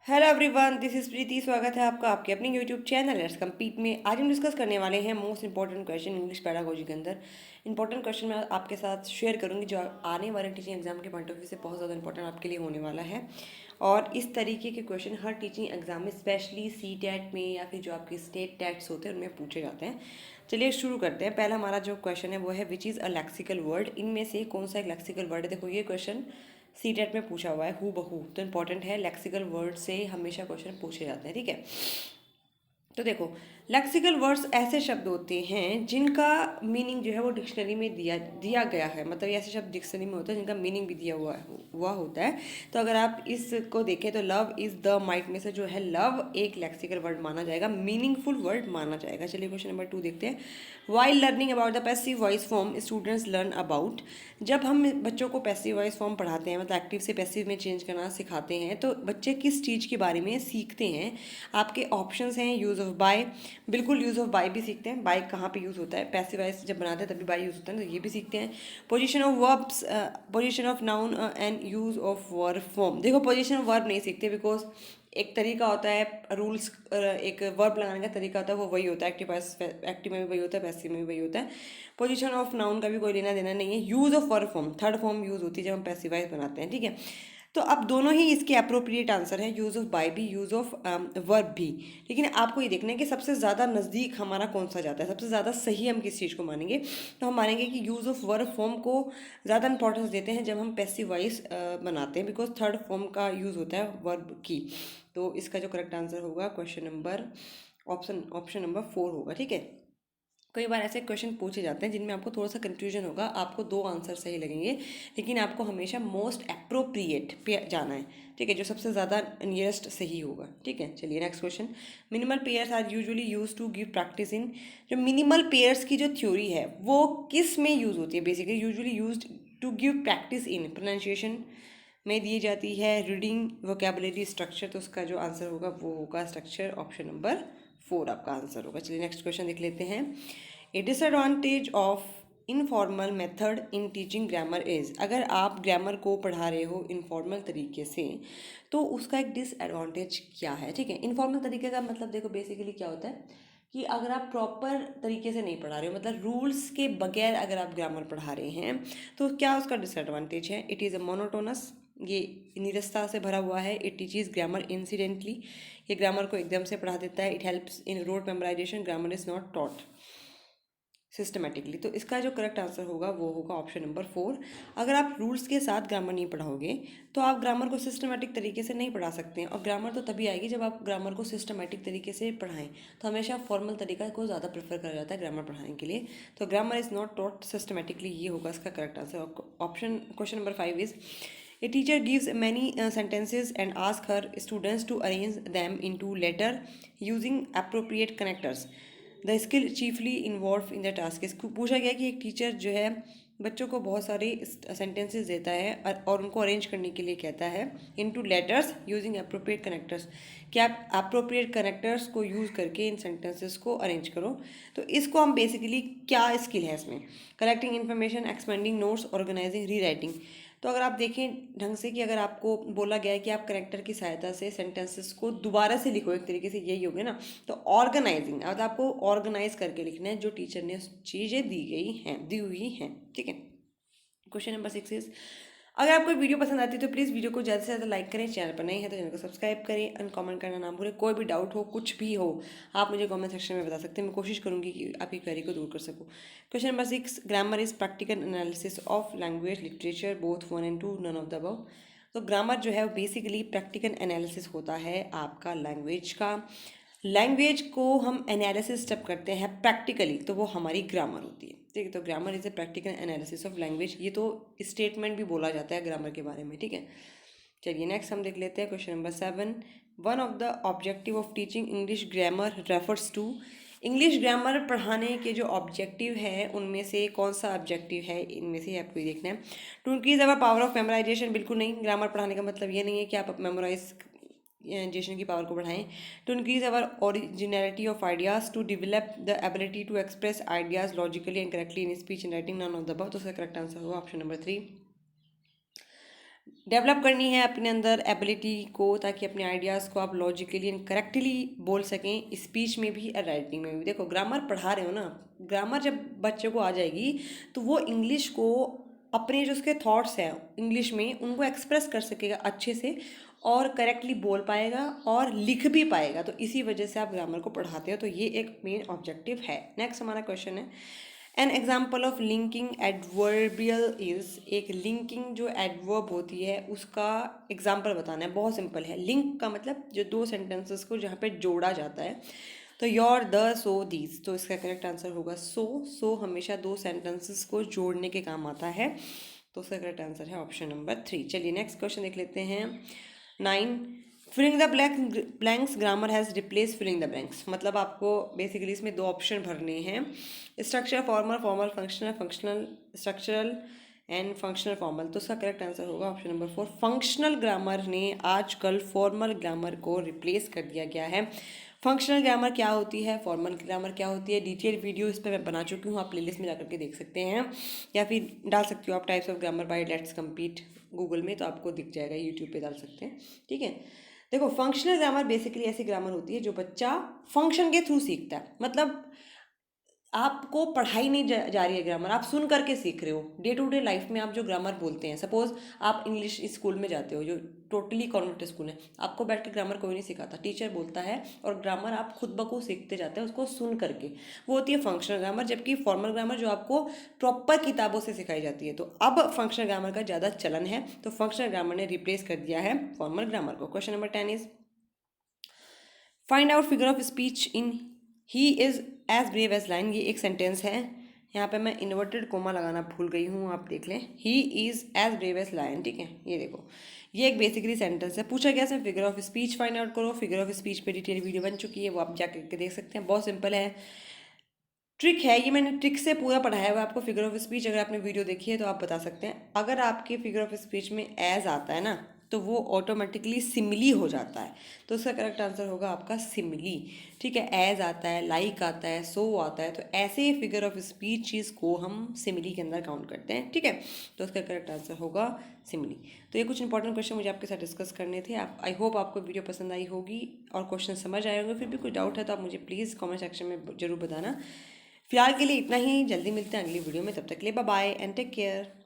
Hello everyone, this is प्रीति। स्वागत है आपका आपके अपने यूट्यूब चैनल लेट्स कम्पीट में। आज हम डिस्कस करने वाले हैं most important question English pedagogy के अंदर। इंपॉर्टेंट क्वेश्चन मैं आपके साथ शेयर करूंगी जो आने वाले टीचिंग एग्जाम के पॉइंट ऑफ व्यू से बहुत ज़्यादा इंपॉर्टेंट आपके लिए होने वाला है। और इस तरीके के क्वेश्चन हर टीचिंग एग्जाम में, स्पेशली सी टेट में या फिर जो आपके स्टेट टेट्स होते हैं उनमें पूछे जाते हैं। चलिए शुरू करते हैं। पहला हमारा जो क्वेश्चन है वो है which is a lexical word. इनमें से कौन सा एक लेक्सिकल वर्ड है? देखो ये क्वेश्चन सी टेट में पूछा हुआ है हु बहू, तो इंपॉर्टेंट है। लेक्सिकल वर्ड से हमेशा क्वेश्चन पूछे जाते हैं, ठीक है। तो देखो, लेक्सिकल वर्ड्स ऐसे शब्द होते हैं जिनका मीनिंग जो है वो डिक्शनरी में दिया दिया गया है। मतलब ये ऐसे शब्द डिक्शनरी में होते हैं जिनका मीनिंग भी दिया हुआ होता है। तो अगर आप इसको देखें तो लव इज़ द माइट में से जो है लव एक लेक्सिकल वर्ड माना जाएगा, मीनिंगफुल वर्ड माना जाएगा। चलिए क्वेश्चन नंबर 2 देखते हैं। While learning about the passive voice form students learn about. जब हम बच्चों को पैसिव वॉइस फॉर्म पढ़ाते हैं, मतलब एक्टिव से पैसिव में चेंज करना सिखाते हैं, तो बच्चे किस चीज़ के बारे में सीखते हैं? आपके ऑप्शंस हैं यूज़ ऑफ बाय, बिल्कुल यूज़ ऑफ बाय भी सीखते हैं। बाय कहाँ पे यूज़ होता है? पैसिव वॉइस जब बनाते हैं तभी बाय यूज़ होता है, तो ये भी सीखते हैं। Position of verbs, position of noun and use of verb form. देखो पोजीशन ऑफ वर्ब नहीं सीखते बिकॉज एक तरीका होता है रूल्स, एक वर्ब लगाने का तरीका होता है, वो वही होता है। एक्टिव में भी वही होता है, पैसिव में भी वही होता है। पोजीशन ऑफ नाउन का भी कोई लेना देना नहीं है। Use of verb form third form use होती है जब हम पैसिवाइज बनाते हैं, ठीक है। तो अब दोनों ही इसके अप्रोप्रिएट आंसर है, यूज़ ऑफ बाय भी, यूज़ ऑफ वर्ब भी। लेकिन आपको ये देखना है कि सबसे ज़्यादा नज़दीक हमारा कौन सा जाता है, सबसे ज़्यादा सही हम किस चीज़ को मानेंगे। तो हम मानेंगे कि यूज़ ऑफ वर्ब फॉर्म को ज़्यादा इंपॉर्टेंस देते हैं जब हम पैसिव वॉइस बनाते हैं, बिकॉज थर्ड फॉर्म का यूज़ होता है वर्ब की। तो इसका जो करेक्ट आंसर होगा question number option option number 4 होगा, ठीक है। कई बार ऐसे क्वेश्चन पूछे जाते हैं जिनमें आपको थोड़ा सा कंफ्यूजन होगा, आपको दो आंसर सही लगेंगे, लेकिन आपको हमेशा मोस्ट अप्रोप्रिएट पे जाना है, ठीक है, जो सबसे ज़्यादा नियरेस्ट सही होगा, ठीक है। चलिए next question. Minimal pairs are usually use to give practice in. जो मिनिमल पेयर्स की जो थ्योरी है वो किस में यूज़ होती है? Basically usually use to give practice in pronunciation में दी जाती है, रीडिंग, वोकेबुलरी, स्ट्रक्चर। तो उसका जो आंसर होगा वो होगा स्ट्रक्चर, ऑप्शन नंबर 4 आपका आंसर होगा। चलिए नेक्स्ट क्वेश्चन देख लेते हैं। A disadvantage of informal method in teaching grammar is. अगर आप ग्रामर को पढ़ा रहे हो इनफॉर्मल तरीके से तो उसका एक डिसएडवांटेज क्या है, ठीक है। इनफॉर्मल तरीके का मतलब देखो बेसिकली क्या होता है कि अगर आप प्रॉपर तरीके से नहीं पढ़ा रहे हो, मतलब रूल्स के बगैर अगर आप ग्रामर पढ़ा रहे हैं, तो क्या उसका डिसएडवांटेज है? इट इज़ अ मोनोटोनस, ये निरस्ता से भरा हुआ है। इट टीचेज ग्रामर इंसिडेंटली, ये ग्रामर को एकदम से पढ़ा देता है। It helps in road memorisation, grammar is not taught systematically. तो इसका जो करेक्ट आंसर होगा वो होगा ऑप्शन नंबर 4। अगर आप रूल्स के साथ ग्रामर नहीं पढ़ाओगे तो आप ग्रामर को सिस्टमेटिक तरीके से नहीं पढ़ा सकते हैं, और ग्रामर तो तभी आएगी जब आप ग्रामर को सिस्टमेटिक तरीके से पढ़ाएं। तो हमेशा फॉर्मल तरीका को ज़्यादा प्रेफर करा जाता है ग्रामर पढ़ाने के लिए। तो grammar is not taught systematically, ये होगा इसका correct answer. Option question number 5 is a teacher gives many sentences and ask her students to arrange them into letter using appropriate connectors. The skill chiefly involve in the task. इसको पूछा गया कि एक teacher जो है बच्चों को बहुत सारे सेंटेंसेस देता है और उनको अरेंज करने के लिए कहता है into letters using appropriate connectors. क्या आप अप्रोप्रिएट कनेक्टर्स को यूज़ करके इन सेंटेंसेस को अरेंज करो। तो इसको हम बेसिकली क्या स्किल है इसमें? Collecting information, expanding notes, organising, rewriting. तो अगर आप देखें ढंग से कि अगर आपको बोला गया है कि आप करेक्टर की सहायता से सेंटेंसेस को दोबारा से लिखो, एक तरीके से यही हो गया ना। तो ऑर्गेनाइजिंग, अब आपको ऑर्गेनाइज करके लिखना है जो टीचर ने चीज़ें दी हुई हैं, ठीक है। क्वेश्चन नंबर 6 इज, अगर आपको वीडियो पसंद आती है तो प्लीज़ वीडियो को ज़्यादा से ज़्यादा लाइक करें, चैनल पर नए हैं तो चैनल को सब्सक्राइब करें, एंड कमेंट करना ना भूलें। कोई भी डाउट हो, कुछ भी हो, आप मुझे कमेंट सेक्शन में बता सकते हैं, मैं कोशिश करूंगी कि आपकी क्वेरी को दूर कर सकूँ। Question number 6, grammar is practical analysis of language literature both 1 and 2, none of the above. तो ग्रामर जो है बेसिकली प्रैक्टिकल एनालिसिस होता है आपका लैंग्वेज का। लैंग्वेज को हम एनालिसिस जब करते हैं प्रैक्टिकली तो वो हमारी ग्रामर होती है, ठीक है। तो grammar is a practical analysis of language, ये तो स्टेटमेंट भी बोला जाता है ग्रामर के बारे में, ठीक है। चलिए नेक्स्ट हम देख लेते हैं question number 7। One of the objective of teaching English grammar refers to. English grammar पढ़ाने के जो ऑब्जेक्टिव है उनमें से कौन सा ऑब्जेक्टिव है, इनमें से आपको ये देखना है। To increase our power of memorisation, बिल्कुल नहीं। ग्रामर पढ़ाने का मतलब ये नहीं है कि आप मेमोराइज जेशन की पावर को बढ़ाएं। To increase our originality of ideas, to develop the ability to express ideas logically and correctly in speech and writing, none of the above. तो उसका करेक्ट आंसर होगा ऑप्शन नंबर 3। डेवलप करनी है अपने अंदर एबिलिटी को, ताकि अपने आइडियाज़ को आप लॉजिकली एंड करेक्टली बोल सकें, स्पीच में भी और राइटिंग में भी। देखो ग्रामर पढ़ा रहे हो ना, ग्रामर जब बच्चे को आ जाएगी तो वो इंग्लिश को अपने जो उसके थॉट्स हैं इंग्लिश में उनको एक्सप्रेस कर सकेगा अच्छे से और करेक्टली बोल पाएगा और लिख भी पाएगा। तो इसी वजह से आप ग्रामर को पढ़ाते हो, तो ये एक मेन ऑब्जेक्टिव है। नेक्स्ट हमारा क्वेश्चन है, an example of linking adverbial is, एक लिंकिंग जो एडवर्ब होती है उसका एग्जाम्पल बताना है। बहुत सिंपल है, लिंक का मतलब जो दो सेंटेंसेस को जहाँ पे जोड़ा जाता है। तो योर, द, सो, दीज, तो इसका करेक्ट आंसर होगा सो। सो हमेशा दो सेंटेंसेस को जोड़ने के काम आता है, तो उसका करेक्ट आंसर है ऑप्शन नंबर 3। चलिए नेक्स्ट क्वेश्चन देख लेते हैं। 9, filling the blanks, grammar has replace filling the blanks. मतलब आपको बेसिकली इसमें दो ऑप्शन भरने हैं, structure formal, formal functional, functional structural and functional formal. तो उसका करेक्ट आंसर होगा ऑप्शन नंबर 4। फंक्शनल ग्रामर ने आजकल फॉर्मल ग्रामर को रिप्लेस कर दिया गया है। फंक्शनल ग्रामर क्या होती है, फॉर्मल ग्रामर क्या होती है, डिटेल वीडियो इस पर मैं बना चुकी हूँ, आप प्लेलिस्ट में जाकर के देख सकते हैं, या फिर डाल सकते हो आप types of grammar bye let's compete Google में, तो आपको दिख जाएगा, यूट्यूब पे डाल सकते हैं। ठीक है, देखो फंक्शनल ग्रामर बेसिकली ऐसी ग्रामर होती है जो बच्चा फंक्शन के थ्रू सीखता है। मतलब आपको पढ़ाई नहीं जा रही है ग्रामर, आप सुन करके सीख रहे हो। डे टू डे लाइफ में आप जो ग्रामर बोलते हैं, सपोज आप इंग्लिश स्कूल में जाते हो जो टोटली कॉन्वेंट स्कूल है, आपको बैठ के ग्रामर कोई नहीं सिखाता, टीचर बोलता है और ग्रामर आप खुद ब खुद सीखते जाते हैं उसको सुन करके, वो होती है फंक्शनल ग्रामर। जबकि फॉर्मल ग्रामर जो आपको प्रॉपर किताबों से सिखाई जाती है। तो अब फंक्शनल ग्रामर का ज़्यादा चलन है, तो फंक्शनल ग्रामर ने रिप्लेस कर दिया है फॉर्मल ग्रामर को। Question number 10 is, find out figure of speech in he is as brave as lion. ये एक सेंटेंस है, यहाँ पे मैं इन्वर्टेड कोमा लगाना भूल गई हूँ, आप देख लें, he is as brave as lion. ठीक है, ये देखो, ये एक बेसिकली सेंटेंस है। पूछा गया इसमें figure of speech find out करो। फिगर ऑफ स्पीच पे डिटेल वीडियो बन चुकी है, वो आप जाकर के देख सकते हैं, बहुत सिंपल है। ट्रिक है ये, मैंने ट्रिक से पूरा पढ़ाया हुआ आपको फिगर ऑफ स्पीच, अगर आपने वीडियो देखी है तो आप बता सकते हैं। अगर आपके फिगर ऑफ स्पीच में एज आता है ना, तो वो ऑटोमेटिकली सिमिली हो जाता है, तो उसका करेक्ट आंसर होगा आपका सिमिली। ठीक है, एज आता है, लाइक आता है, सो आता है, तो ऐसे फिगर ऑफ स्पीच चीज़ को हम सिमिली के अंदर काउंट करते हैं। ठीक है, तो उसका करेक्ट आंसर होगा सिमिली। तो ये कुछ इंपॉर्टेंट क्वेश्चन मुझे आपके साथ डिस्कस करने थे। आप, आई होप आपको वीडियो पसंद आई होगी और क्वेश्चन समझ आए होंगे। फिर भी कोई डाउट है तो आप मुझे प्लीज़ कॉमेंट सेक्शन में जरूर बताना। फिलहाल के लिए इतना ही, जल्दी मिलते हैं अगली वीडियो में, तब तक के लिए bye bye and take care.